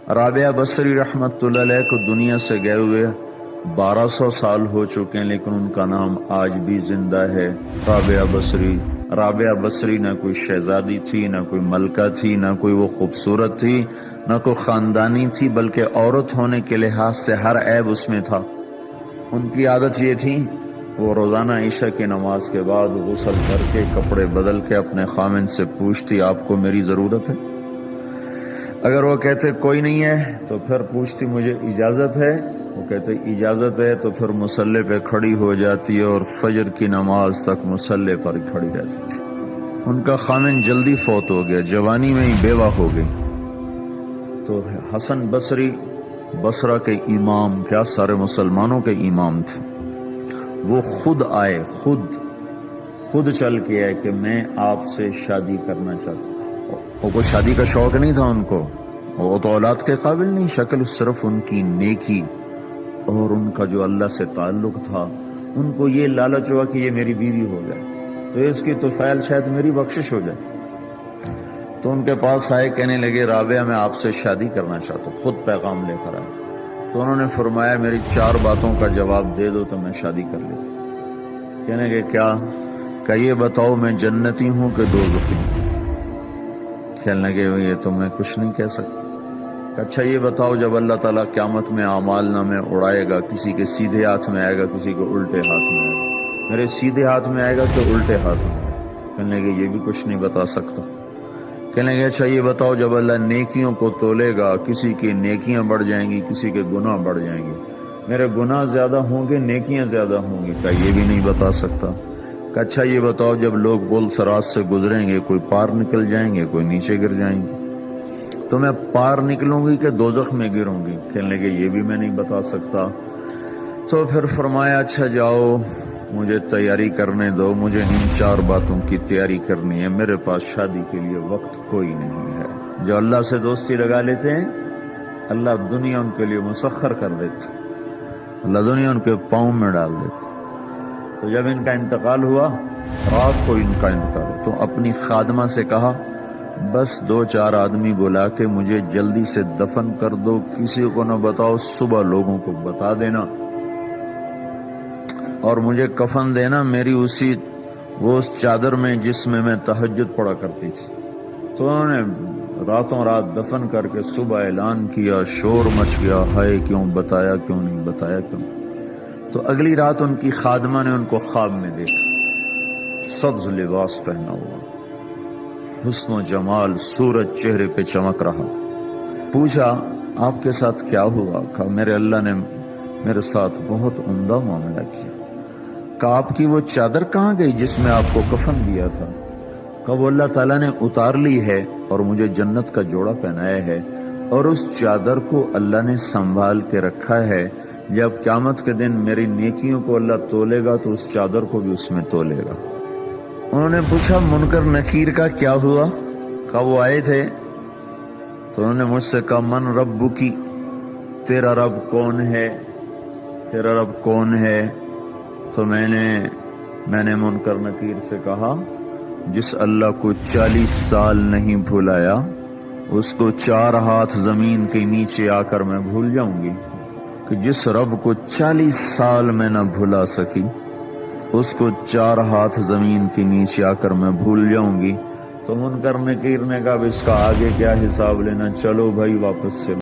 رابعہ بصری رحمت اللہ علیہ کو دنیا سے گئے ہوئے 1200 سال ہو چکے ہیں، لیکن ان کا نام آج بھی زندہ ہے، رابعہ بصری۔ رابعہ بصری نہ کوئی شہزادی تھی، نہ کوئی ملکہ تھی، نہ کوئی وہ خوبصورت تھی، نہ کوئی خاندانی تھی، بلکہ عورت ہونے کے لحاظ سے ہر عیب اس میں تھا۔ ان کی عادت یہ تھی، وہ روزانہ عشاء کی نماز کے بعد غسل کر کے کپڑے بدل کے اپنے خامن سے پوچھتی آپ کو میری ضرورت ہے؟ اگر وہ کہتے کوئی نہیں ہے تو پھر پوچھتی مجھے اجازت ہے؟ وہ کہتے اجازت ہے تو پھر مصلی پہ کھڑی ہو جاتی اور فجر کی نماز تک مصلی پر کھڑی رہتی تھی۔ ان کا خامن جلدی فوت ہو گیا، جوانی میں ہی بیوہ ہو گئی۔ تو حسن بصری بصرہ کے امام، کیا سارے مسلمانوں کے امام تھے، وہ خود آئے، خود چل کے آئے کہ میں آپ سے شادی کرنا چاہتا ہوں۔ وہ کوئی شادی کا شوق نہیں تھا ان کو، وہ تو اولاد کے قابل نہیں، شکل صرف ان کی نیکی اور ان کا جو اللہ سے تعلق تھا، ان کو یہ لالچ ہوا کہ یہ میری بیوی ہو جائے تو اس کی تو فعل شاید میری بخشش ہو جائے۔ تو ان کے پاس آئے، کہنے لگے رابعہ میں آپ سے شادی کرنا چاہتا ہوں، خود پیغام لے کر آئے۔ تو انہوں نے فرمایا میری 4 باتوں کا جواب دے دو تو میں شادی کر لیتا۔ کہنے لگے کیا؟ کہ یہ بتاؤ میں جنتی ہوں کہ دوزخی ہوں؟ کہنے لگے یہ تو میں کچھ نہیں کہہ سکتا۔ اچھا یہ بتاؤ جب اللہ تعالیٰ قیامت میں اعمال نامے اڑائے گا، کسی کے سیدھے ہاتھ میں آئے گا، کسی کو الٹے ہاتھ میں آئے گا، میرے سیدھے ہاتھ میں آئے گا کہ الٹے ہاتھ میں؟ کہنے لگے یہ بھی کچھ نہیں بتا سکتا۔ کہنے لگے اچھا یہ بتاؤ جب اللہ نیکیوں کو تولے گا، کسی کی نیکیاں بڑھ جائیں گی، کسی کے گناہ بڑھ جائیں گے، میرے گناہ زیادہ ہوں گے نیکیاں زیادہ ہوں گی؟ کہ یہ بھی نہیں بتا سکتا۔ کہ اچھا یہ بتاؤ جب لوگ پل صراط سے گزریں گے، کوئی پار نکل جائیں گے، کوئی نیچے گر جائیں گے، تو میں پار نکلوں گی کہ دوزخ میں گروں گی؟ کہنے لگے یہ بھی میں نہیں بتا سکتا۔ تو پھر فرمایا اچھا جاؤ مجھے تیاری کرنے دو، مجھے ان 4 باتوں کی تیاری کرنی ہے، میرے پاس شادی کے لیے وقت کوئی نہیں ہے۔ جو اللہ سے دوستی لگا لیتے ہیں اللہ دنیا ان کے لیے مسخر کر دیتے، اللہ دنیا ان کے پاؤں میں ڈال دیتے۔ تو جب ان کا انتقال ہوا، رات کو ان کا انتقال ہوا، تو اپنی خادمہ سے کہا بس 2-4 آدمی بلا کے مجھے جلدی سے دفن کر دو، کسی کو نہ بتاؤ، صبح لوگوں کو بتا دینا، اور مجھے کفن دینا میری اس چادر میں جس میں میں تہجد پڑھا کرتی تھی۔ تو انہوں نے راتوں رات دفن کر کے صبح اعلان کیا، شور مچ گیا، ہائے کیوں بتایا، کیوں نہیں بتایا، کیوں؟ تو اگلی رات ان کی خادمہ نے ان کو خواب میں دیکھا، سبز لباس پہنا ہوا، حسن و جمال، سورج چہرے پہ چمک رہا۔ پوچھا آپ کے ساتھ کیا ہوا؟ کہا میرے اللہ نے میرے ساتھ بہت عمدہ معاملہ کیا۔ کہا آپ کی وہ چادر کہاں گئی جس میں آپ کو کفن دیا تھا؟ کہا وہ اللہ تعالیٰ نے اتار لی ہے اور مجھے جنت کا جوڑا پہنایا ہے، اور اس چادر کو اللہ نے سنبھال کے رکھا ہے، جب قیامت کے دن میری نیکیوں کو اللہ تولے گا تو اس چادر کو بھی اس میں تولے گا۔ انہوں نے پوچھا منکر نکیر کا کیا ہوا؟ کہا وہ آئے تھے تو انہوں نے مجھ سے کہا من ربکی، تیرا رب کون ہے، تیرا رب کون ہے؟ تو میں نے منکر نکیر سے کہا جس اللہ کو 40 سال نہیں بھلایا اس کو 4 ہاتھ زمین کے نیچے آ کر میں بھول جاؤں گی؟ کہ جس رب کو 40 سال میں نہ بھلا سکی اس کو 4 ہاتھ زمین کے نیچے آ کر میں بھول جاؤں گی؟ تو منکر نکیر نے کہا اس کا آگے کیا حساب لینا، چلو بھائی واپس چلو۔